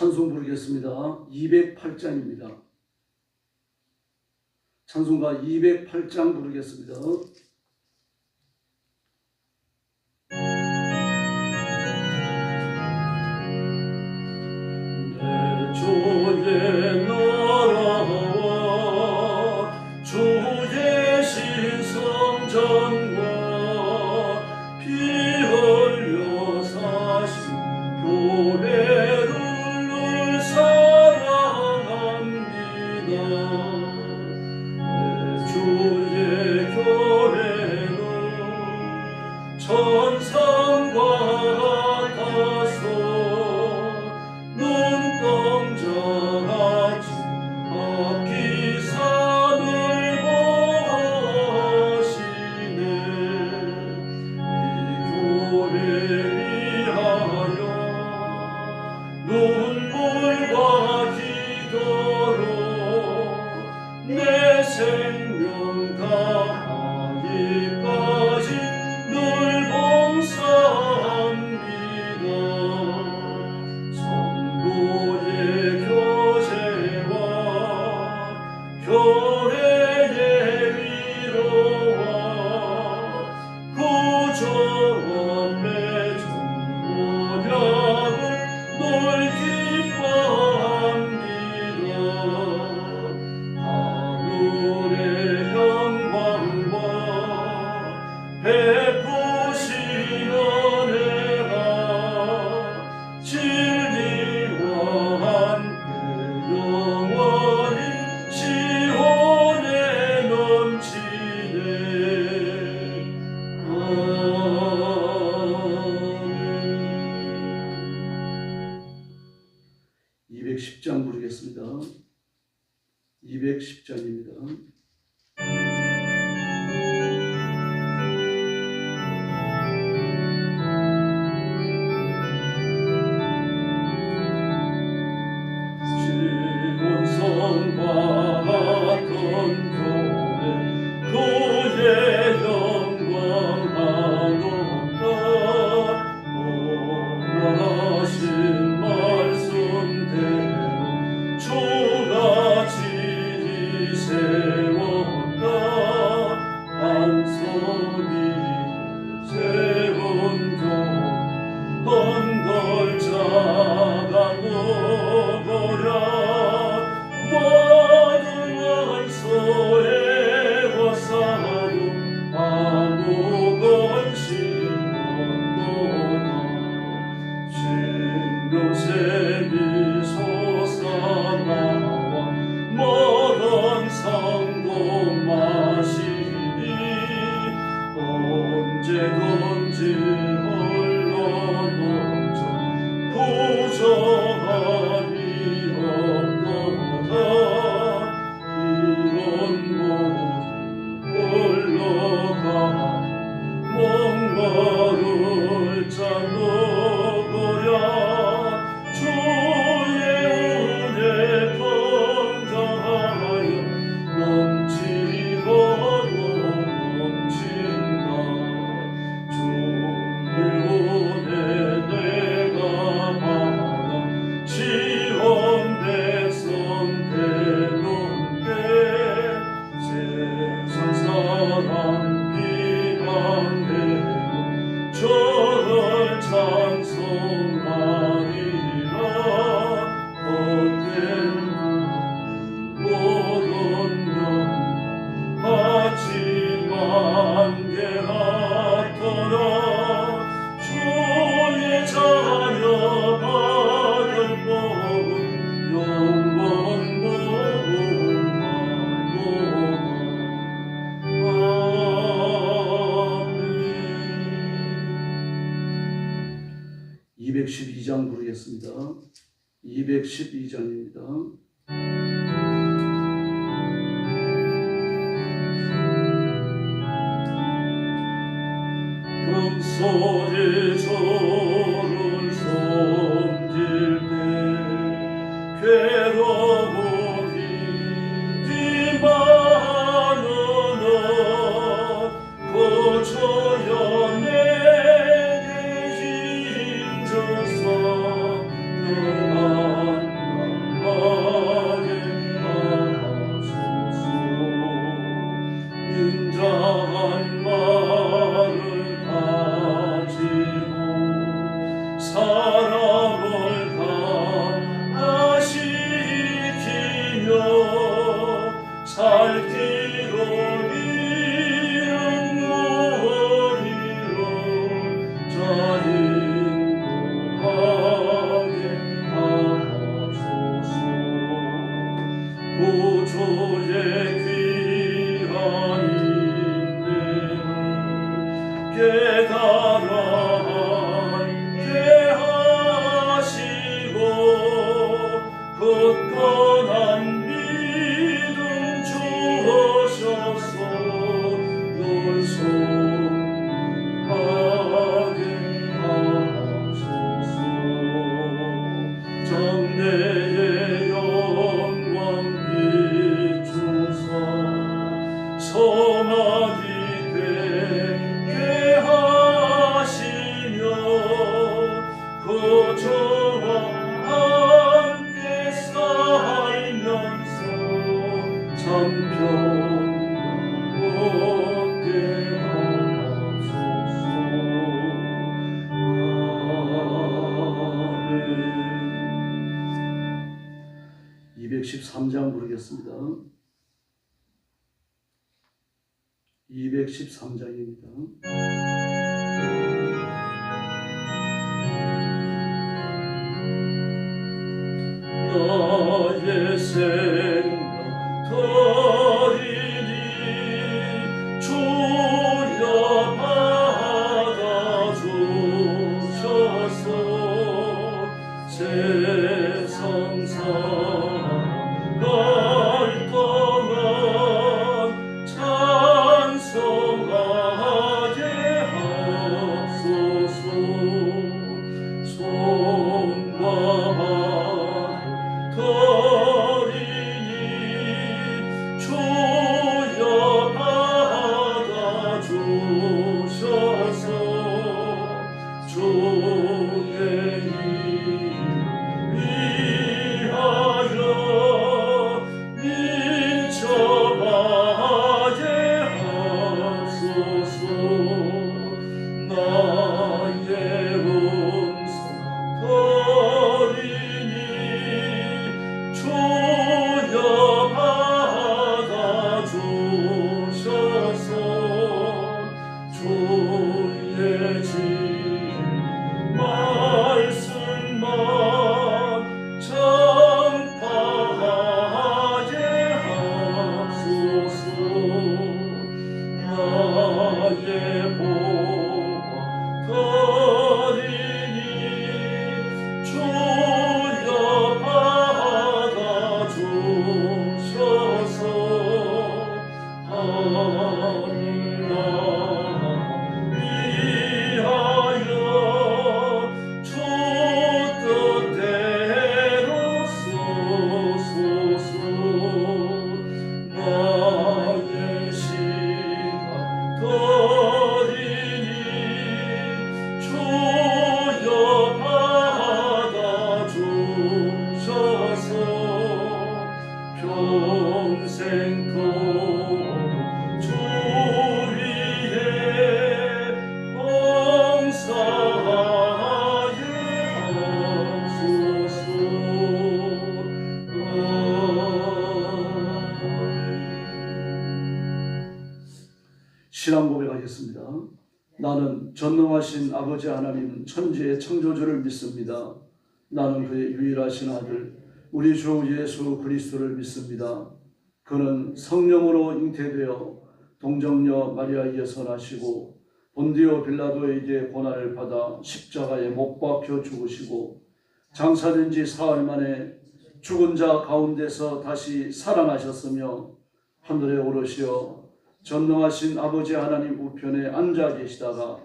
찬송 부르겠습니다. 208장입니다. 찬송가 208장 부르겠습니다. 내 주의 나라와 주의 신성전과 피 흘려 사신 교회를 사랑합니다. 주의 교회는 천상과 같아서 눈동자같이 앞이 산을 보시네. 이 교회 위하여 눈물과 기도로 내 생명 다하기까지 늘 봉사합니다. 성도의 교제와 교회의 위로와 구조와 맺은 언약을 늘 기뻐합니다. 하늘의 영광과 베푸신 은혜가 진리와 함께 영원히 시온에 넘치네. 아멘. 210장 부르겠습니다. 210장입니다. 지문성과 같은 교회 그의 영광 하도다. 원하신 말씀대로 주가 지리 세웠다. 한손이 세운 교회 헌돌 자가 누구랴. 모든 원수의 고사로 아무 건심 없도다. 신명샘이 솟아나와 모든 성도 마시니 언제든지 홀로 넘쳐 부정함이 없도다. 이런 모든 흘러가 목마를 자 누구랴. 주의 은혜 풍성하여 넘치고도 넘친다. 주의 은혜 내가 받아 시온 백성 되는데. 세상 사람 비방대로 저를 찬송하리라. 헛된 모든 영 하지만 게 같더라. 주의 자녀 받을 법은 영원 무궁하도다. 212장 부르겠습니다. 212장입니다. 금손이 주를 섬길 때 괴로움이 많으나 고쳐야 내게 힘줘서 구주의 귀한 인내를 깨달아 함께 하시고 굳건한 믿음 주셔서 연속하게 하소서. 장래의 영광 비추사 소망이 되게 하시며 그저와 함께 살면서 참 평안하게 하소서. 아멘. 213장 부르겠습니다. 213장입니다. 나의 생명 드리니 주여 받아주셔서 세상 살아갈 동안 찬송하게 하소서. 손과 발을 드리니 주여 받아주셔서 주의 일 위하여 민첩하게 하소서. 나의 음성 드리니 주여 받아주셔서 주의 진 말씀만 전파하게 하소서. 나의 보화 드리니 주여 받아주셔서 하늘 나라 위하여 주 뜻대로 쓰소서. 나의 시간 드리니 주여 받아주셔서 평생토록 주 위에 봉사하게 하소서. 신앙 고백하겠습니다. 나는 전능하신 아버지 하나님 천지의 창조주를 믿습니다. 나는 그의 유일하신 아들 우리 주 예수 그리스도를 믿습니다. 그는 성령으로 잉태되어 동정녀 마리아에게서 나시고 본디오 빌라도에게 고난을 받아 십자가에 못 박혀 죽으시고 장사된 지 사흘 만에 죽은 자 가운데서 다시 살아나셨으며 하늘에 오르시어 전능하신 아버지 하나님 우편에 앉아 계시다가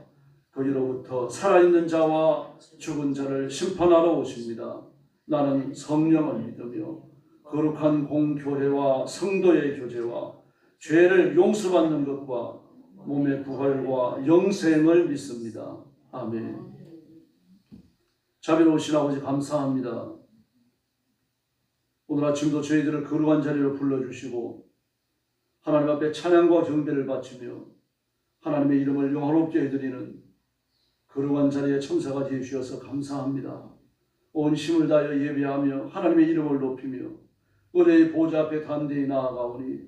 거기로부터 살아있는 자와 죽은 자를 심판하러 오십니다. 나는 성령을 믿으며 거룩한 공교회와 성도의 교제와 죄를 용서받는 것과 몸의 부활과 영생을 믿습니다. 아멘. 자비로우신 아버지 감사합니다. 오늘 아침도 저희들을 거룩한 자리로 불러주시고 하나님 앞에 찬양과 경배를 바치며 하나님의 이름을 영화롭게 해드리는 거룩한 자리에 참석하게 해주셔서 감사합니다. 온 힘을 다하여 예배하며 하나님의 이름을 높이며 은혜의 보좌 앞에 담대히 나아가오니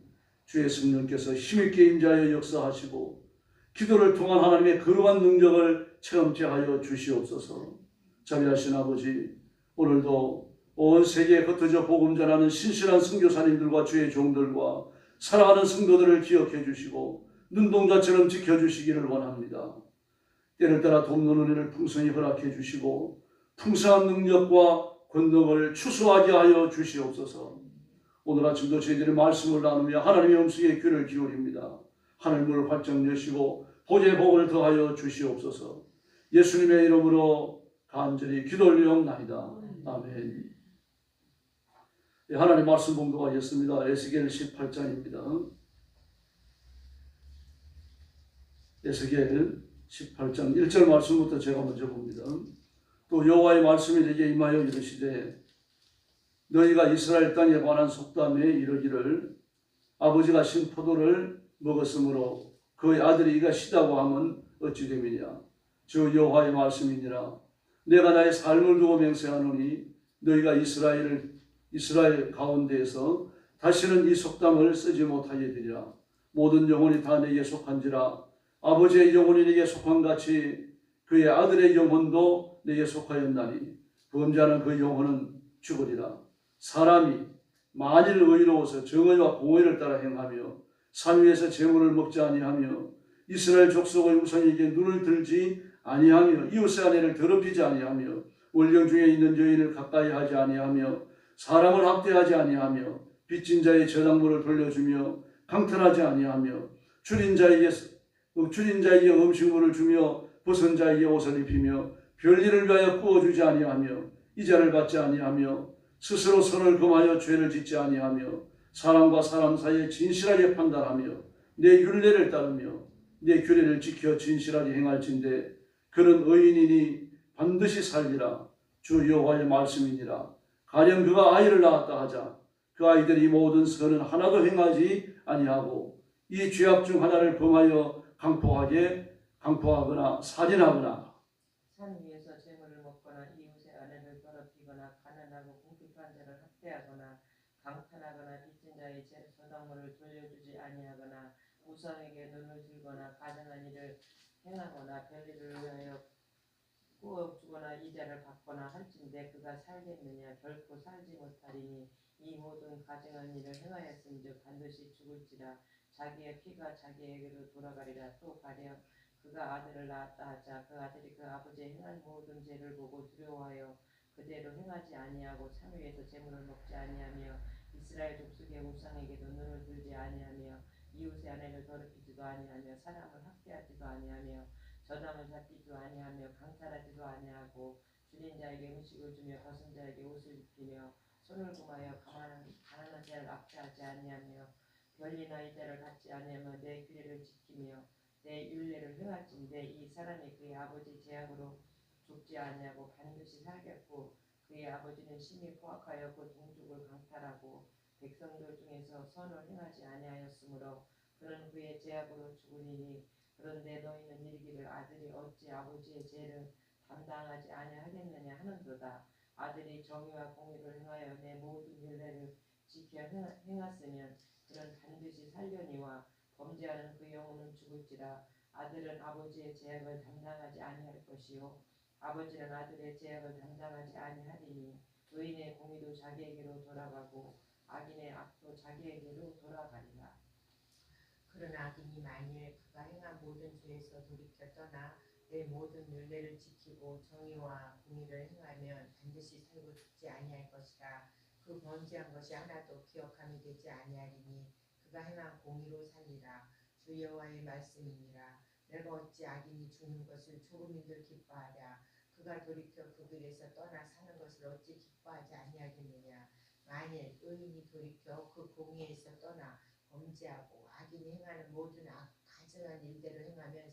주의 성령께서 힘있게 임재하여 역사하시고 기도를 통한 하나님의 거룩한 능력을 체험케 하여 주시옵소서. 자비하신 아버지, 오늘도 온 세계에 흩어져 복음 전하는 신실한 선교사님들과 주의 종들과 사랑하는 성도들을 기억해 주시고 눈동자처럼 지켜주시기를 원합니다. 때를 따라 돕는 은혜를 풍성히 허락해 주시고 풍성한 능력과 권능을 추수하게 하여 주시옵소서. 오늘 아침도 저희들의 말씀을 나누며 하나님의 음성에 귀를 기울입니다. 하늘문을 활짝 여시고 보좌의 복을 더하여 주시옵소서. 예수님의 이름으로 간절히 기도 올리옵나이다. 아멘. 하나님 말씀 봉독하겠습니다. 에스겔 18장입니다. 에스겔 18장 1절 말씀부터 제가 먼저 봅니다. 또 여호와의 말씀이 내게 임하여 이르시되 너희가 이스라엘 땅에 관한 속담에 이르기를 아버지가 신 포도를 먹었으므로 그의 아들이 이가 시다고 하면 어찌 됨이냐. 주 여호와의 말씀이니라. 내가 나의 삶을 두고 맹세하노니 너희가 이스라엘 가운데에서 다시는 이 속담을 쓰지 못하게 되리라. 모든 영혼이 다 내게 속한지라. 아버지의 영혼이 내게 속한 같이 그의 아들의 영혼도 내게 속하였나니 범죄하는 그 영혼은 죽으리라. 사람이 만일 의로워서 정의와 공의를 따라 행하며 산 위에서 재물을 먹지 아니하며 이스라엘 족속의 우상에게 눈을 들지 아니하며 이웃의 아내를 더럽히지 아니하며 원령 중에 있는 여인을 가까이 하지 아니하며 사람을 학대하지 아니하며 빚진 자의 저당물을 돌려주며 강탈하지 아니하며 줄인 자에게 음식물을 주며 벗은 자에게 옷을 입히며 별일을 위하여 구워주지 아니하며 이자를 받지 아니하며 스스로 선을 금하여 죄를 짓지 아니하며 사람과 사람 사이에 진실하게 판단하며 내 율례를 따르며 내 규례를 지켜 진실하게 행할진대 그는 의인이니 반드시 살리라. 주 여호와의 말씀이니라. 가령 그가 아이를 낳았다 하자 그 아이들이 모든 선은 하나도 행하지 아니하고 이 죄악 중 하나를 범하여 강포하거나 살인하거나 산 위에서 재물을 먹거나 이웃의 아내를 더럽히거나 가난하고 궁핍한 자를 학대하거나 강탈하거나 빚진 자의 저당물을 돌려주지 아니하거나 우상에게 눈을 들거나 가증한 일을 행하거나 별일을 위하여 구워주거나 이자를 받거나 할진대 그가 살겠느냐. 결코 살지 못하리니 이 모든 가증한 일을 행하였은즉 반드시 죽을지라. 자기의 피가 자기에게로 돌아가리라. 또 가령 그가 아들을 낳았다 하자 그 아들이 그 아버지의 행한 모든 죄를 보고 두려워하여 그대로 행하지 아니하고 산 위에서 재물을 먹지 아니하며 이스라엘 족속의 우상에게도 눈을 들지 아니하며 이웃의 아내를 더럽히지도 아니하며 사람을 학대하지도 아니하며 저당을 잡지도 아니하며 강탈하지도 아니하고 줄인 자에게 음식을 주며 벗은 자에게 옷을 입히며 손을 금하여 가난한 자를 압제하지 아니하며 별리나 이자를 받지 아니하며 내 규례를 지키며 내 율례를 행할진대 이 사람이 그의 아버지 죄악으로 죽지 아니하고 반드시 살겠고 그의 아버지는 심히 포악하여 그 동족을 강탈하고 백성들 중에서 선을 행하지 아니하였으므로 그는 그의 죄악으로 죽으리니 그런데 너희는 이르기를 아들이 어찌 아버지의 죄를 담당하지 아니하겠느냐 하는도다. 아들이 정의와 공의를 행하여 내 모든 율례를 지켜 행했으면 그는 반드시 살려니와 범죄하는 그 영혼은 죽을지라. 아들은 아버지의 죄악을 담당하지 아니할 것이요 아버지는 아들의 죄악을 담당하지 아니하리니 의인의 공의도 자기에게로 돌아가고 악인의 악도 자기에게로 돌아가리라. 그러나 악인이 만일 그가 행한 모든 죄에서 돌이켜 떠나 내 모든 율례를 지키고 정의와 공의를 행하면 반드시 살고 죽지 아니할 것이라. 그 범죄한 것이 하나도 기억함이 되지 아니하리니 그가 행한 공의로 살리라. 주 여호와의 말씀이니라. 내가 어찌 악인이 죽는 것을 조금인들 기뻐하랴. 그가 돌이켜 그 길에서 떠나 사는 것을 어찌 기뻐하지 아니하겠느냐. 만일 의인이 돌이켜 그 공의에서 떠나 범죄하고 악인이 행하는 모든 가증한 일대로 행하면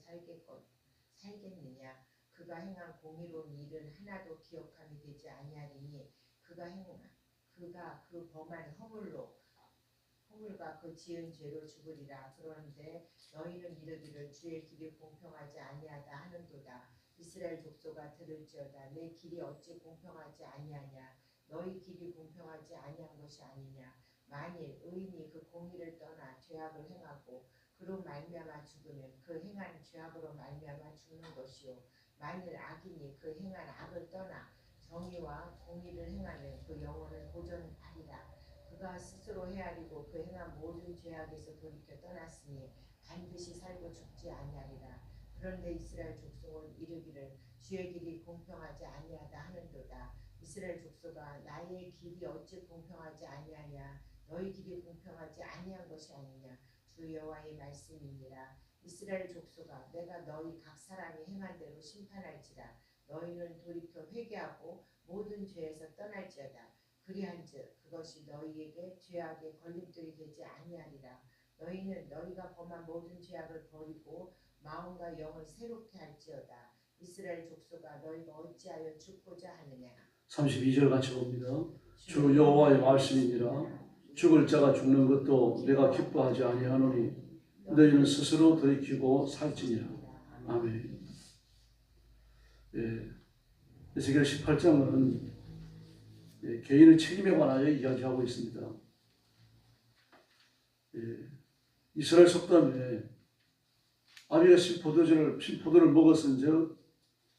살겠느냐. 그가 행한 공의로운 일은 하나도 기억함이 되지 아니하리니 그가 그 범한 허물과 그 지은 죄로 죽으리라. 그런데 너희는 이르기를 주의 길이 공평하지 아니하다 하는도다. 이스라엘 족속아 들을지어다. 내 길이 어찌 공평하지 아니하냐. 너희 길이 공평하지 아니한 것이 아니냐. 만일 의인이 그 공의를 떠나 죄악을 행하고 그로 말미암아 죽으면 그 행한 죄악으로 말미암아 죽는 것이요 만일 악인이 그 행한 악을 떠나 정의와 공의를 행하면 그 영혼은 보존하리라. 그가 스스로 헤아리고 그 행한 모든 죄악에서 돌이켜 떠났으니 반드시 살고 죽지 아니하리라. 그런데 이스라엘 족속은 이르기를 주의 길이 공평하지 아니하다 하는도다. 이스라엘 족속아, 나의 길이 어찌 공평하지 아니하냐? 너희 길이 공평하지 아니한 것이 아니냐? 주 여호와의 말씀이니라. 이스라엘 족속아, 내가 너희 각 사람이 행한 대로 심판할지라. 너희는 돌이켜 회개하고 모든 죄에서 떠날지어다. 그리한즉 그것이 너희에게 죄악의 걸림돌이 되지 아니하리라. 너희는 너희가 범한 모든 죄악을 버리고 마음과 영을 새롭게 할지어다. 이스라엘 족속아, 너희가 어찌하여 죽고자 하느냐? 32절 같이 봅니다. 주 여호와의 말씀이니라. 죽을 자가 죽는 것도 내가 기뻐하지 아니하노니 너희는 스스로 돌이키고 살지니라. 아멘. 예, 에스겔 18장은 개인의 책임에 관하여 이야기하고 있습니다. 예, 이스라엘 속담에 아비가 신포도를 먹었은즉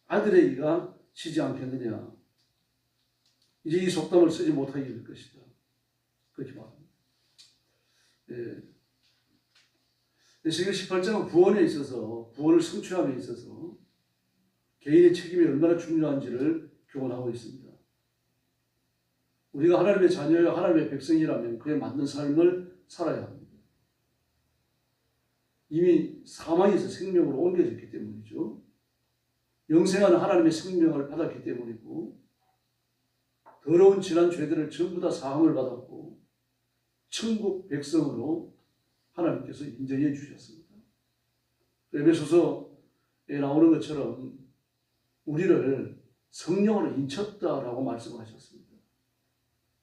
아들에게가 지지 않겠느냐. 이제 이 속담을 쓰지 못하게 될 것이다. 그렇게 말합니다. 예, 에스겔 18장은 구원에 있어서, 구원을 성취함에 있어서 개인의 책임이 얼마나 중요한지를 교훈하고 있습니다. 우리가 하나님의 자녀여 하나님의 백성이라면 그에 맞는 삶을 살아야 합니다. 이미 사망에서 생명으로 옮겨졌기 때문이죠. 영생하는 하나님의 생명을 받았기 때문이고, 더러운 지난 죄들을 전부 다 사함을 받았고 천국 백성으로 하나님께서 인정해 주셨습니다. 에베소서에 나오는 것처럼 우리를 성령으로 인쳤다라고 말씀하셨습니다.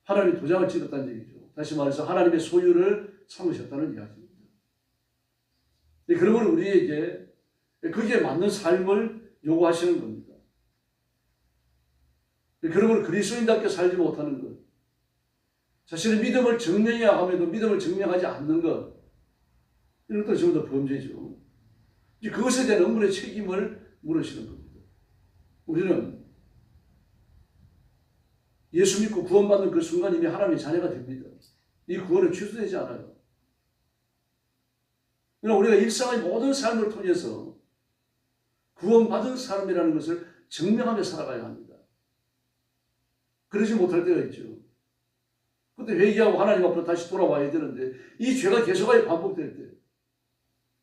하나님이 도장을 찍었다는 얘기죠. 다시 말해서 하나님의 소유를 삼으셨다는 이야기입니다. 그러면 우리에게 거기에 맞는 삶을 요구하시는 겁니다. 그러면 그리스도인답게 살지 못하는 것, 자신의 믿음을 증명해야 하면도 믿음을 증명하지 않는 것, 이런 것도 전부 다 범죄죠. 이제 그것에 대한 엄분의 책임을 물으시는 겁니다. 우리는 예수 믿고 구원받는 그 순간 이미 하나님의 자녀가 됩니다. 이 구원은 취소되지 않아요. 그러나 우리가 일상의 모든 삶을 통해서 구원받은 사람이라는 것을 증명하며 살아가야 합니다. 그러지 못할 때가 있죠. 그때 회개하고 하나님 앞으로 다시 돌아와야 되는데 이 죄가 계속하여 반복될 때,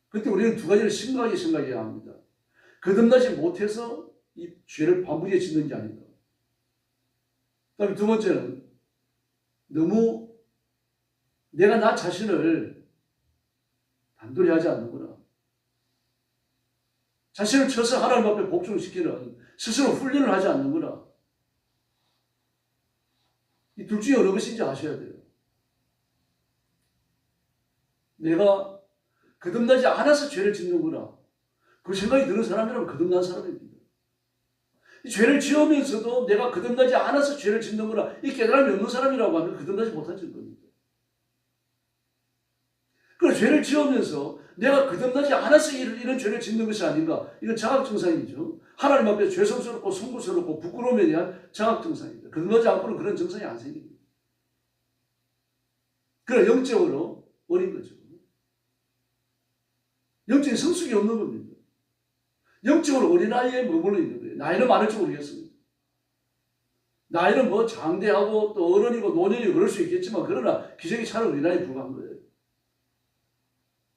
그때 우리는 두 가지를 심각하게 생각해야 합니다. 거듭나지 못해서 이 죄를 반복해 짓는 게 아닌가. 그다음에 두 번째는 너무 내가 나 자신을 단돌이 하지 않는구나. 자신을 쳐서 하나님 앞에 복종시키는 스스로 훈련을 하지 않는구나. 이 둘 중에 어느 것인지 아셔야 돼요. 내가 거듭나지 않아서 죄를 짓는구나. 그 생각이 드는 사람이라면 거듭난 사람입니다. 이 죄를 지으면서도 내가 거듭나지 않아서 죄를 짓는구나. 이 깨달음이 없는 사람이라고 하면 거듭나지 못한 겁니다. 그 죄를 지으면서 내가 거듭나지 않아서 이런 죄를 짓는 것이 아닌가. 이건 자각증상이죠. 하나님 앞에 죄성스럽고 송구스럽고 부끄러움에 대한 자각증상입니다. 거듭나지 않고는 그런 증상이 안 생깁니다. 그러나 영적으로 어린 거죠. 영적인 성숙이 없는 겁니다. 영적으로 어린아이에 머물러 있는 거예요. 나이는 많을지 모르겠습니다. 나이는 뭐 장대하고 또 어른이고 노년이고 그럴 수 있겠지만, 그러나 기저귀 차는 어린아이에 불과한 거예요.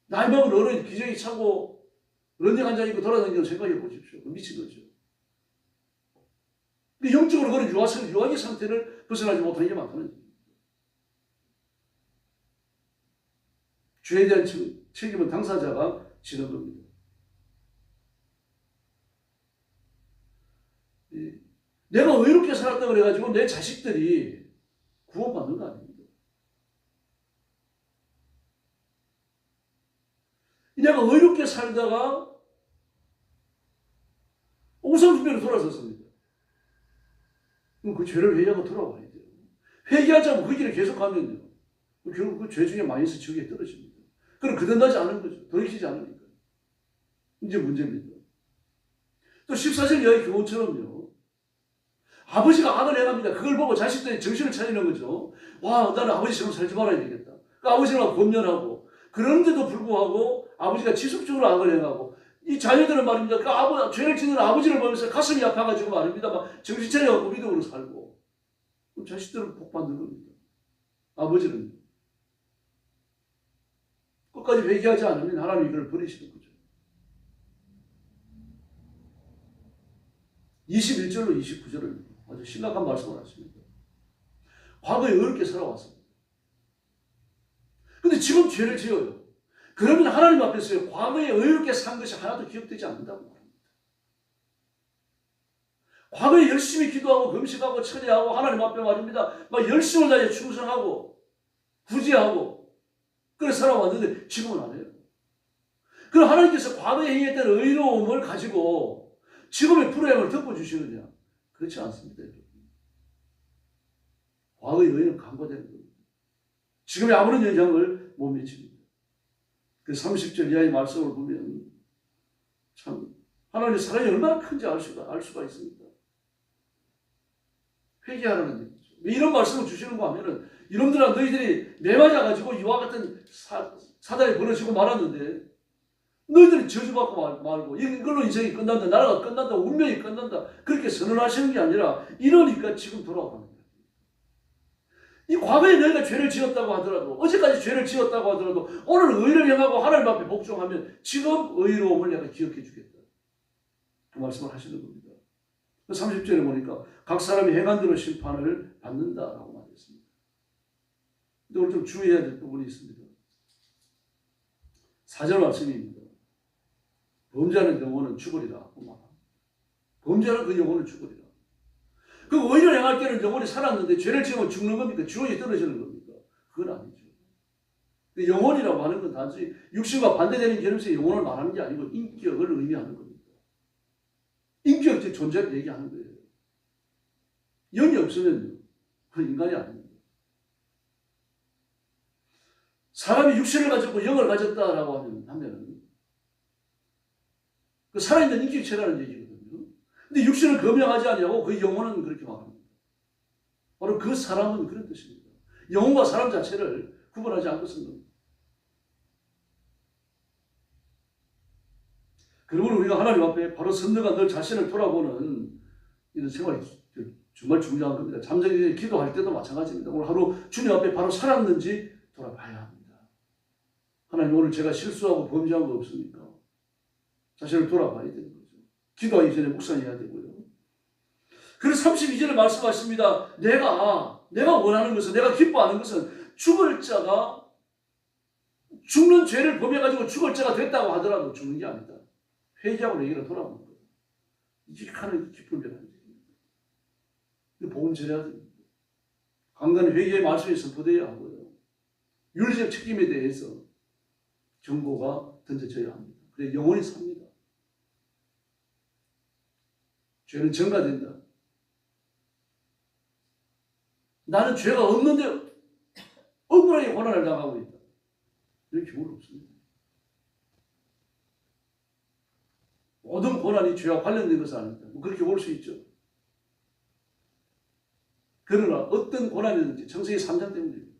나이 먹은 어른이 기저귀 차고 런닝 한장 입고 돌아다니는 생각해 보십시오. 미친 거죠. 근데 영적으로 그런 유아기 상태를 벗어나지 못하는 게 많다는 거예요. 죄에 대한 책임은 당사자가 지는 겁니다. 내가 의롭게 살았다고 그래가지고 내 자식들이 구원받는 거 아닙니다. 내가 의롭게 살다가 오상분별로 돌아섰습니다. 그럼 그 죄를 회개하고 돌아와야 돼요. 회개하지 않고 그 길을 계속하면요, 결국 그 죄 중에 마이너스 지옥에 떨어집니다. 그럼 거듭나지 않은 거죠. 돌이키지 않으니까. 이제 문제입니다. 또 14절 이하의 교훈처럼요, 아버지가 악을 행합니다. 그걸 보고 자식들이 정신을 차리는 거죠. 와, 나는 아버지처럼 살지 말아야 되겠다. 그 아버지랑 권면하고, 그런데도 불구하고 아버지가 지속적으로 악을 행하고, 이 자녀들은 말입니다. 그 죄를 짓는 아버지를 보면서 가슴이 아파가지고 말입니다. 막 정신 차려갖고 믿음으로 살고, 그럼 자식들은 복 받는 겁니다. 아버지는 끝까지 회개하지 않으면 하나님이 이걸 버리시는 거죠. 21절로 29절을 아주 심각한 말씀을 하십니다. 과거에 어렵게 살아왔습니다. 근데 지금 죄를 지어요. 그러면 하나님 앞에서 과거에 어렵게 산 것이 하나도 기억되지 않는다고 말합니다. 과거에 열심히 기도하고 금식하고 천회하고 하나님 앞에 말입니다. 막 열심을 다해 충성하고 구제하고 그래서 살아왔는데 지금은 안 해요. 그럼 하나님께서 과거에 행했던 의로움을 가지고 지금의 불행을 덮어주시느냐? 그렇지 않습니다. 과거의 의는 강화되는 겁니다. 지금의 아무런 영향을 못 미칩니다. 그 30절 이하의 말씀을 보면 참 하나님의 사랑이 얼마나 큰지 알 수가 있습니다. 회개하라는 얘기죠. 왜 이런 말씀을 주시는가 하면은 이놈들아 너희들이 매 맞아가지고 이와 같은 사단이 벌어지고 말았는데 너희들이 저주받고 말고 이걸로 인생이 끝난다. 나라가 끝난다. 운명이 끝난다. 그렇게 선언하시는 게 아니라 이러니까 지금 돌아오는 거예요. 이 과거에 너희가 죄를 지었다고 하더라도 어제까지 죄를 지었다고 하더라도 오늘 의를 행하고 하나님 앞에 복종하면 지금 의로움을 내가 기억해 주겠다. 그 말씀을 하시는 겁니다. 30절에 보니까 각 사람이 행한 대로 심판을 받는다라고 말했습니다. 근데 오늘 좀 주의해야 될 부분이 있습니다. 4절 말씀입니다. 범죄하는 영혼은 죽으리라. 범죄하는 그 영혼은 죽으리라. 그 의를 행할 때는 영혼이 살았는데 죄를 지으면 죽는 겁니까? 지옥에 떨어지는 겁니까? 그건 아니죠. 그 영혼이라고 하는 건 단순히 육신과 반대되는 개념에서 영혼을 말하는 게 아니고 인격을 의미하는 겁니다. 인격적 존재를 얘기하는 거예요. 영이 없으면 그건 인간이 아닙니다. 사람이 육신을 가졌고 영을 가졌다라고 하면 그 살아있는 인격체라는 얘기거든요. 근데 육신을 검양하지 아니하고 그 영혼은 그렇게 말합니다. 바로 그 사람은 그런 뜻입니다. 영혼과 사람 자체를 구분하지 않고 쓴 겁니다. 그리고 우리가 하나님 앞에 바로 선너가 늘 자신을 돌아보는 이런 생활이 정말 중요한 겁니다. 잠자기 전에 기도할 때도 마찬가지입니다. 오늘 하루 주님 앞에 바로 살았는지 돌아봐야 합니다. 하나님 오늘 제가 실수하고 범죄한 거 없습니까? 자신을 돌아봐야 되는 거죠. 기도하기 전에 묵상해야 되고요. 그래서 32절에 말씀하십니다. 내가 원하는 것은, 내가 기뻐하는 것은 죽을 자가 죽는 죄를 범해가지고 죽을 자가 됐다고 하더라도 죽는 게 아니다. 회개하고 내게로 돌아오는 거예요. 이게 하는 기쁨이 라는 얘기입니다. 이거 복음 전해야 됩니다. 강단 회개의 말씀이 선포되어야 하고요. 윤리적 책임에 대해서 경고가 던져져야 합니다. 그래 영원히 삽니다. 죄는 전가된다. 나는 죄가 없는데 억울하게 고난을 당하고 있다. 이런 경우는 없습니다. 모든 고난이 죄와 관련된 것은 아닙니다. 그렇게 볼 수 있죠. 그러나 어떤 고난이든지 창세기 3장 때문입니다.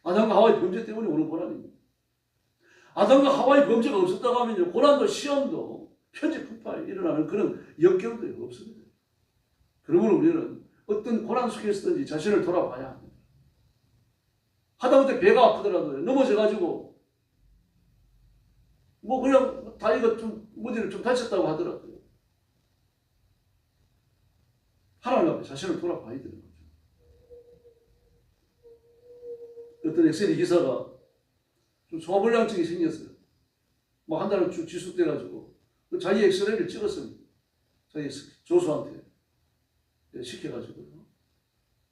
아담과 하와의 범죄 때문에 오는 고난입니다. 아담과 하와의 범죄가 없었다고 하면 고난도 시험도 편지풍파에 일어나는 그런 역경도 없습니다. 그러므로 우리는 어떤 고난 속에서든지 자신을 돌아봐야 합니다. 하다못해 배가 아프더라도 넘어져가지고 뭐 그냥 다리가 좀 무디를 좀 다쳤다고 하더라도요. 하나님 앞에 자신을 돌아봐야 되는 거죠. 어떤 엑셀 기사가 좀 소화불량증이 생겼어요. 뭐 한 달을 쭉 지속돼가지고 자기 엑스레이를 찍었습니다. 자기 조수한테 시켜가지고요.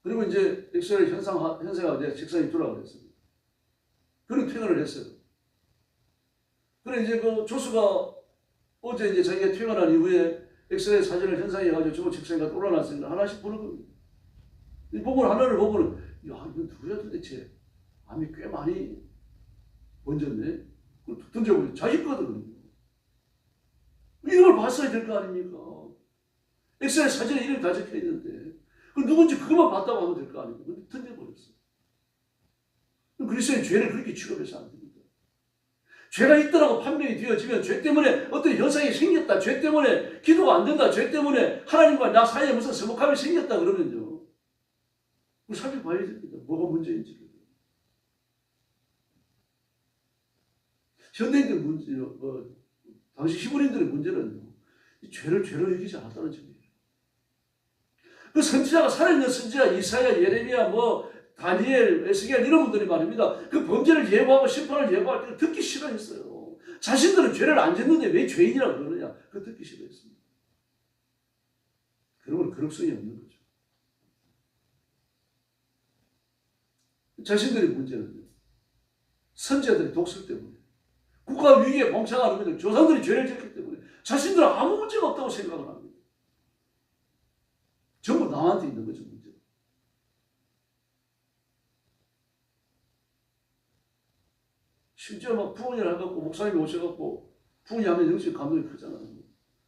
그리고 이제 엑스레이 현상하고 내 책상에 두라고 그랬습니다. 그리고 퇴근을 했어요. 그래 이제 그 조수가 어제 이제 자기가 퇴근한 이후에 엑스레이 사진을 현상해가지고 저 책상에 갖다 올라놨으니까 하나씩 보는 겁니다. 이 부분 하나를 보고는 야 이거 누구야 도대체 암이 꽤 많이 번졌네. 그걸 던져보니 자기 거거든요. 이걸 봤어야 될 거 아닙니까? 엑셀 사진에 이름이 다 적혀 있는데 그 누군지 그것만 봤다고 하면 될 거 아닙니까? 근데 던져버렸어. 그리스도인 죄를 그렇게 취급해서 안 됩니다. 죄가 있더라고 판명이 되어지면 죄 때문에 어떤 현상이 생겼다. 죄 때문에 기도가 안 된다. 죄 때문에 하나님과 나 사이에 무슨 서먹함이 생겼다 그러면요. 우리 살펴봐야 됩니다. 뭐가 문제인지를. 현대인들 문제, 당시 히브리인들의 문제는요. 이 죄를 죄로 여기지 않았다는 점이에요. 그 선지자가 살아있는 선지자 이사야, 예레미야, 다니엘, 에스겔 이런 분들이 말입니다. 그 범죄를 예고하고 심판을 예고할 때 듣기 싫어했어요. 자신들은 죄를 안 짓는데 왜 죄인이라고 그러느냐. 그거 듣기 싫어했습니다. 그러면 거룩성이 없는 거죠. 자신들의 문제는요. 선지자들의 독설 때문에 국가 위기에 봉착하는 것들 조상들이 죄를 짓기 때문에 자신들은 아무 문제가 없다고 생각을 합니다. 전부 남한테 있는 거죠. 문제. 심지어 막 부흥회를 해갖고 목사님이 오셔갖고 부흥회 하면 영적인 감동이 크잖아요.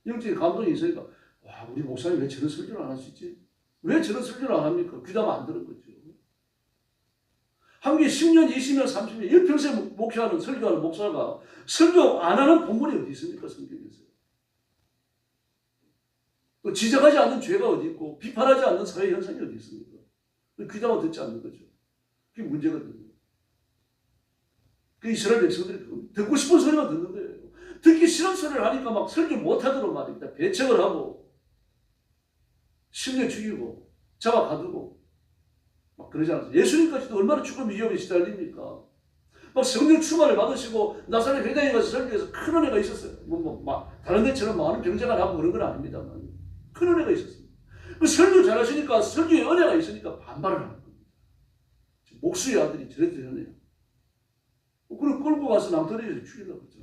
영적인 감동이 있으니까 와 우리 목사님 왜 저런 설교를 안 할 수 있지? 왜 저런 설교를 안 합니까? 귀담아 안 들은 거죠. 한 게 10년, 20년, 30년 일평생 목회하는 설교하는 목사가 설교 안 하는 본문이 어디 있습니까? 성경에서. 또 지적하지 않는 죄가 어디 있고 비판하지 않는 사회 현상이 어디 있습니까? 귀담아 듣지 않는 거죠. 그게 문제거든요. 그 이스라엘 백성들이 듣고 싶은 소리만 듣는 거예요. 듣기 싫은 소리를 하니까 막 설교 못하도록 말입니다. 배척을 하고 심려 죽이고 잡아 가두고 막 그러지 않았어요. 예수님까지도 얼마나 죽음 위험에 시달립니까? 막 성령 충만을 받으시고 나사렛 회당에 가서 설교해서 큰 은혜가 있었어요. 다른 데처럼 많은 병자가 나고 그런 건 아닙니다만 큰 은혜가 있었습니다. 그 설교 잘하시니까 설교에 은혜가 있으니까 반발을 하는 겁니다. 목수의 아들이 저래도 되네요. 그걸 끌고 가서 남터리에서 죽이려고 그랬죠.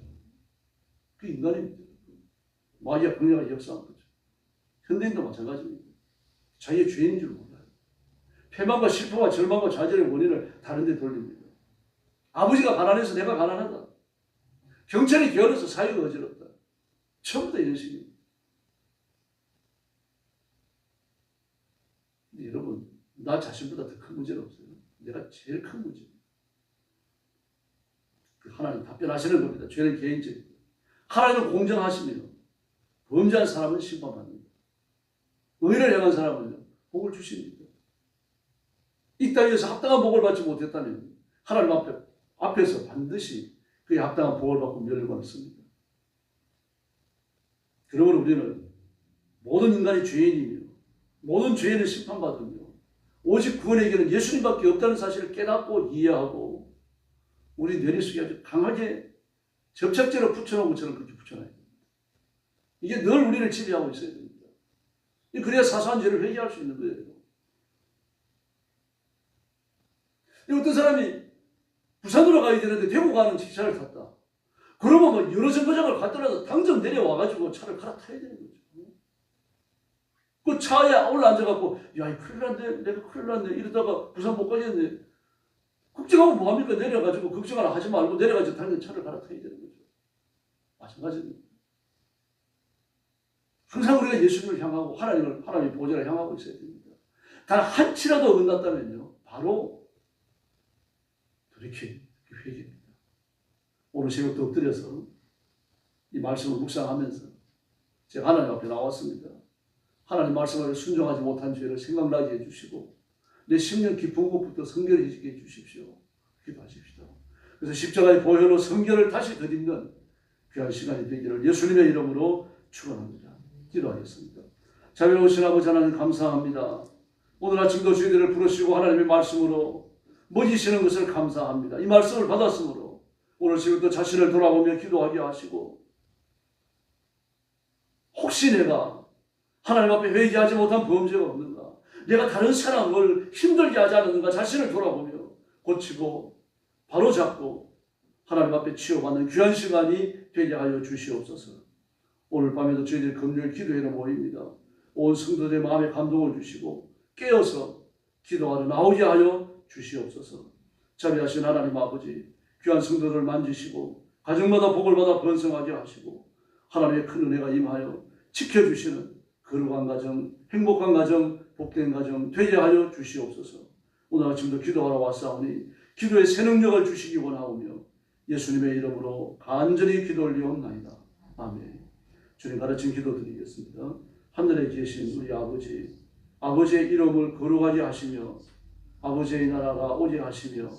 그 인간입니다. 마귀와 병자가 역사한 거죠. 현대인도 마찬가지입니다. 자기의 죄인 줄 몰라요. 패망과 실패와 절망과 좌절의 원인을 다른 데 돌립니다. 아버지가 가난해서 내가 가난하다. 경찰이 게을러서 사회가 어지럽다. 전부 다 이런 식입니다. 근데 여러분, 나 자신보다 더 큰 문제는 없어요. 내가 제일 큰 문제입니다. 하나님 답변하시는 겁니다. 죄는 개인적입니다. 하나님은 공정하시며 범죄한 사람은 심판받는다. 의를 행한 사람은 복을 주십니다. 이 땅에서 합당한 복을 받지 못했다면 하나님 앞에서 반드시 그의 합당한 복을 받고 멸류관을 씁니다. 그러므로 우리는 모든 인간이 죄인이며 모든 죄인은 심판받으며 오직 구원에게는 예수님밖에 없다는 사실을 깨닫고 이해하고 우리 뇌리 속에 아주 강하게 접착제로 붙여놓은 것처럼 그렇게 붙여놔야 됩니다. 이게 늘 우리를 지배하고 있어야 됩니다. 그래야 사소한 죄를 회개할 수 있는 거예요. 어떤 사람이 부산으로 가야 되는데 대구 가는 기차를 탔다. 그러면 여러 정거장을 갔더라도 당장 내려와가지고 차를 갈아타야 되는 거죠. 그 차에 올라앉아갖고 야, 큰일 났네, 내가 큰일 났네 이러다가 부산 못 가겠네. 걱정하고 뭐합니까? 내려가지고 걱정을 하지 말고 내려가지고 당장 차를 갈아타야 되는 거죠. 마찬가지입니다. 항상 우리가 예수님을 향하고 하나님의 보좌를 향하고 있어야 됩니다. 단 한치라도 어긋났다면요. 바로 돌이켜 회개입니다. 오늘 새벽도 엎드려서 이 말씀을 묵상하면서 제가 하나님 앞에 나왔습니다. 하나님 말씀을 순종하지 못한 죄를 생각나게 해주시고 내 심령 깊은 곳부터 성결해지게 해주십시오. 기도하십시오. 그래서 십자가의 보혈로 성결을 다시 드리는 귀한 시간이 되기를 예수님의 이름으로 축원합니다. 기도하겠습니다. 자비로우신 아버지 하나님 감사합니다. 오늘 아침도 저희들을 부르시고 하나님의 말씀으로 먹이시는 것을 감사합니다. 이 말씀을 받았으므로 오늘 지금도 자신을 돌아보며 기도하게 하시고 혹시 내가 하나님 앞에 회개하지 못한 범죄가 없는가? 내가 다른 사람을 힘들게 하지 않았는가? 자신을 돌아보며 고치고 바로잡고 하나님 앞에 치유받는 귀한 시간이 되게 하여 주시옵소서. 오늘 밤에도 저희들이 금요일 기도회로 모입니다. 온 성도들의 마음에 감동을 주시고 깨어서 기도하러 나오게 하여 주시옵소서. 자비하신 하나님 아버지, 귀한 성도들을 만지시고 가정마다 복을 받아 번성하게 하시고 하나님의 큰 은혜가 임하여 지켜주시는 거룩한 가정, 행복한 가정, 복된 가정 되게 하여 주시옵소서. 오늘 아침도 기도하러 왔사오니 기도의 새 능력을 주시기 원하오며 예수님의 이름으로 간절히 기도 올리옵나이다. 아멘. 주님 가르친 기도 드리겠습니다. 하늘에 계신 우리 아버지, 아버지의 이름을 거룩하게 하시며 아버지의 나라가 오게 하시며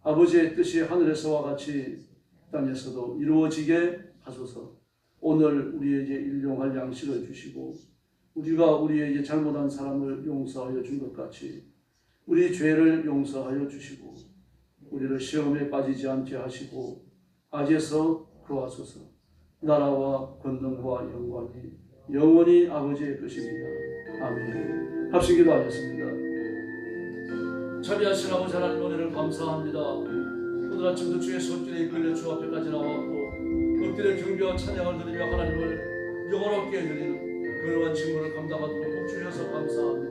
아버지의 뜻이 하늘에서와 같이 땅에서도 이루어지게 하소서. 오늘 우리에게 일용할 양식을 주시고 우리가 우리에게 잘못한 사람을 용서하여 준 것 같이 우리 죄를 용서하여 주시고 우리를 시험에 빠지지 않게 하시고 악에서 구하소서. 나라와 권능과 영광이 영원히 아버지의 것입니다. 아멘. 합심 기도하겠습니다. 자비하신 아버지 하나님 은혜를 감사합니다. 오늘 아침도 주의 손길에 이끌려 주 앞에까지 나왔고 엎드려 경배와 찬양을 드리며 하나님을 영원롭게 드리는 그러한 직무를 감당하도록 복 주셔서 감사합니다.